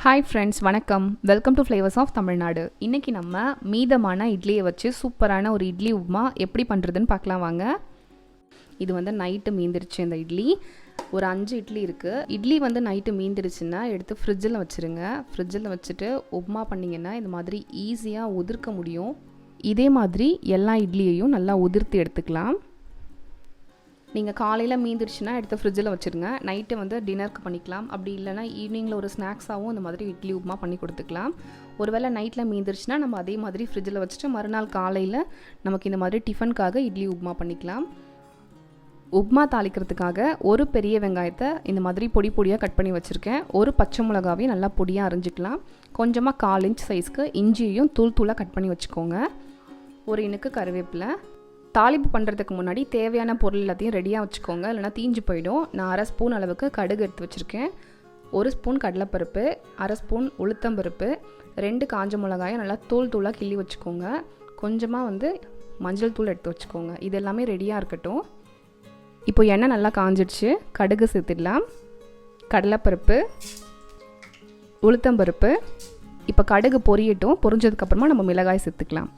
Hi friends, வணக்கம். Welcome to flavours of Tamil Nadu. இன்றைக்கி நம்ம மீதமான இட்லியை வச்சு சூப்பரான ஒரு இட்லி உப்புமா எப்படி பண்ணுறதுன்னு பார்க்கலாம் வாங்க. இது வந்து நைட்டு மீந்துருச்சு. இந்த இட்லி ஒரு 5 இட்லி இருக்குது. இட்லி வந்து நைட்டு மீந்துருச்சுன்னா எடுத்து ஃப்ரிட்ஜில் வச்சுருங்க. ஃப்ரிட்ஜில் வச்சுட்டு உப்புமா பண்ணிங்கன்னா இந்த மாதிரி ஈஸியாக உதிர்க்க முடியும். இதே மாதிரி எல்லா இட்லியையும் நல்லா உதிர்த்து எடுத்துக்கலாம். நீங்கள் காலையில் மீந்துருச்சுன்னா எடுத்து ஃப்ரிட்ஜில் வச்சுருங்க. நைட்டு வந்து டின்னருக்கு பண்ணிக்கலாம். அப்படி இல்லைனா ஈவினிங்கில் ஒரு ஸ்நாக்ஸாகவும் இந்த மாதிரி இட்லி உப்புமா பண்ணி கொடுத்துக்கலாம். ஒருவேளை நைட்டில் மீந்துருச்சுன்னா நம்ம அதே மாதிரி ஃப்ரிட்ஜில் வச்சுட்டு மறுநாள் காலையில் நமக்கு இந்த மாதிரி டிஃபனுக்காக இட்லி உப்புமா பண்ணிக்கலாம். உப்புமா தாளிக்கிறதுக்காக ஒரு பெரிய வெங்காயத்தை இந்த மாதிரி பொடி பொடியாக கட் பண்ணி வச்சுருக்கேன். ஒரு பச்சை மிளகாவையும் நல்லா பொடியாக அரிஞ்சிக்கலாம். கொஞ்சமாக 1/4 இன்ச் சைஸ்க்கு இஞ்சியையும் தூள் தூளாக கட் பண்ணி வச்சுக்கோங்க. ஒரு இனுக்கு கருவேப்பிலை. தாளிப்பு பண்ணுறதுக்கு முன்னாடி தேவையான பொருள் எல்லாத்தையும் ரெடியாக வச்சுக்கோங்க, இல்லைனா தீஞ்சு போயிடும். நான் 1/2 ஸ்பூன் அளவுக்கு கடுகு எடுத்து வச்சுருக்கேன். 1 ஸ்பூன் கடலைப்பருப்பு, 1/2 ஸ்பூன் உளுத்தம்பருப்பு, 2 காஞ்ச மிளகாயை நல்லா தூள் தூளாக கிள்ளி வச்சுக்கோங்க. கொஞ்சமாக வந்து மஞ்சள் தூள் எடுத்து வச்சுக்கோங்க. இது எல்லாமே ரெடியாக இருக்கட்டும். இப்போ எண்ணெய் நல்லா காஞ்சிடுச்சு. கடுகு சேர்த்துடலாம். கடலைப்பருப்பு, உளுத்தம்பருப்பு. இப்போ கடுகு பொரியட்டும். பொரிஞ்சதுக்கப்புறமா நம்ம மிளகாய் சேர்த்துக்கலாம்.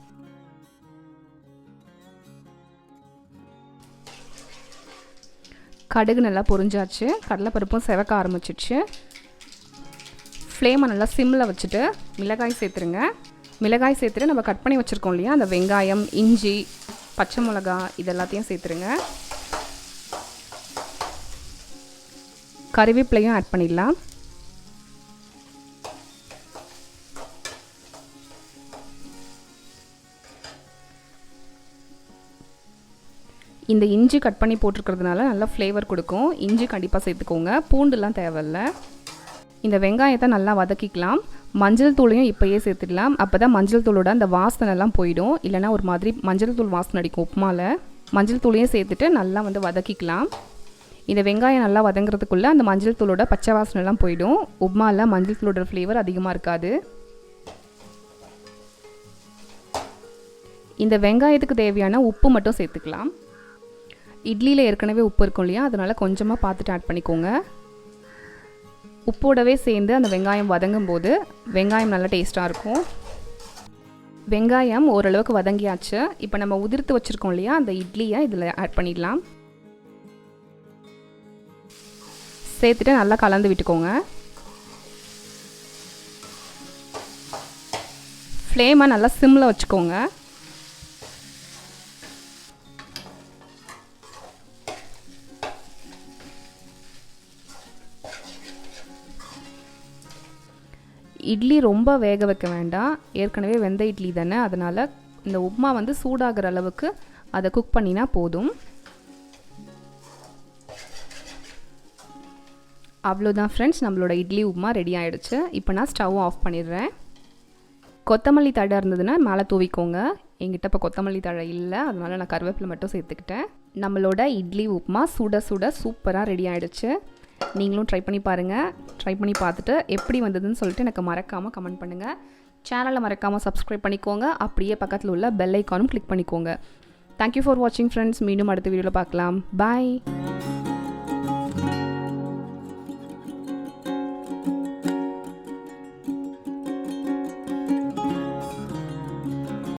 கடுகு நல்லா பொரிஞ்சாச்சு. கடலைப்பருப்பும் செவக்க ஆரம்பிச்சிடுச்சு. ஃப்ளேமை நல்லா சிம்மில் வச்சுட்டு மிளகாய் சேர்த்துருங்க. மிளகாய் சேர்த்துட்டு நம்ம கட் பண்ணி வச்சுருக்கோம் இல்லையா, அந்த வெங்காயம், இஞ்சி, பச்சை மிளகா இதெல்லாத்தையும் சேர்த்துருங்க. கறிவேப்பிலையும் ஆட் பண்ணிடலாம். இந்த இஞ்சி கட் பண்ணி போட்டிருக்கிறதுனால நல்லா ஃப்ளேவர் கொடுக்கும். இஞ்சி கண்டிப்பாக சேர்த்துக்கோங்க. பூண்டுலாம் தேவையில்லை. இந்த வெங்காயத்தை நல்லா வதக்கிக்கலாம். மஞ்சள் தூளையும் இப்போயே சேர்த்துடலாம். அப்போ தான் மஞ்சள் தூளோட அந்த வாசனைலாம் போயிடும். இல்லைனா ஒரு மாதிரி மஞ்சள் தூள் வாசனை அடிக்கும் உப்புமாவில். மஞ்சள் தூளையும் சேர்த்துட்டு நல்லா வந்து வதக்கிக்கலாம். இந்த வெங்காயம் நல்லா வதங்குறதுக்குள்ளே அந்த மஞ்சள் தூளோட பச்சை வாசனைலாம் போயிடும். உப்புமாவில் மஞ்சள் தூளோட ஃப்ளேவர் அதிகமாக இருக்காது. இந்த வெங்காயத்துக்கு தேவையான உப்பு மட்டும் சேர்த்துக்கலாம். இட்லியில் ஏற்கனவே உப்பு இருக்கும் இல்லையா, அதனால் கொஞ்சமாக பார்த்துட்டு ஆட் பண்ணிக்கோங்க. உப்போடவே சேர்ந்து அந்த வெங்காயம் வதங்கும் போது வெங்காயம் நல்லா டேஸ்ட்டாக இருக்கும். வெங்காயம் ஓரளவுக்கு வதங்கியாச்சு. இப்போ நம்ம உதிர்த்து வச்சுருக்கோம் இல்லையா, அந்த இட்லியை இதில் ஆட் பண்ணிடலாம். சேர்த்துட்டு நல்லா கலந்து விட்டுக்கோங்க. ஃப்ளேமை நல்லா சிம்மில் வச்சுக்கோங்க. இட்லி ரொம்ப வேக வைக்க வேண்டாம். ஏற்கனவே வெந்த இட்லி தானே, அதனால் இந்த உப்புமா வந்து சூடாகிற அளவுக்கு அதை குக் பண்ணினா போதும். அவ்வளோதான் ஃப்ரெண்ட்ஸ், நம்மளோட இட்லி உப்புமா ரெடி ஆகிடுச்சு. இப்போ நான் ஸ்டவ் ஆஃப் பண்ணிடுறேன். கொத்தமல்லி தழை இருந்ததுன்னா மேலே தூவிக்கோங்க. என்கிட்ட இப்போ கொத்தமல்லி தழை இல்லை, அதனால் நான் கருவேப்பிலை மட்டும் சேர்த்துக்கிட்டேன். நம்மளோட இட்லி உப்புமா சுட சுட சூப்பராக ரெடி ஆகிடுச்சு. நீங்களும் ட்ரை பண்ணி பாருங்கள். ட்ரை பண்ணி பார்த்துட்டு எப்படி வந்ததுன்னு சொல்லிட்டு எனக்கு மறக்காமல் கமெண்ட் பண்ணுங்கள். சேனலை மறக்காமல் சப்ஸ்கிரைப் பண்ணிக்கோங்க. அப்படியே பக்கத்தில் உள்ள பெல் ஐக்கானும் கிளிக் பண்ணிக்கோங்க. தேங்க்யூ ஃபார் வாட்சிங் ஃப்ரெண்ட்ஸ். மீண்டும் அடுத்த வீடியோவில் பார்க்கலாம். பாய்.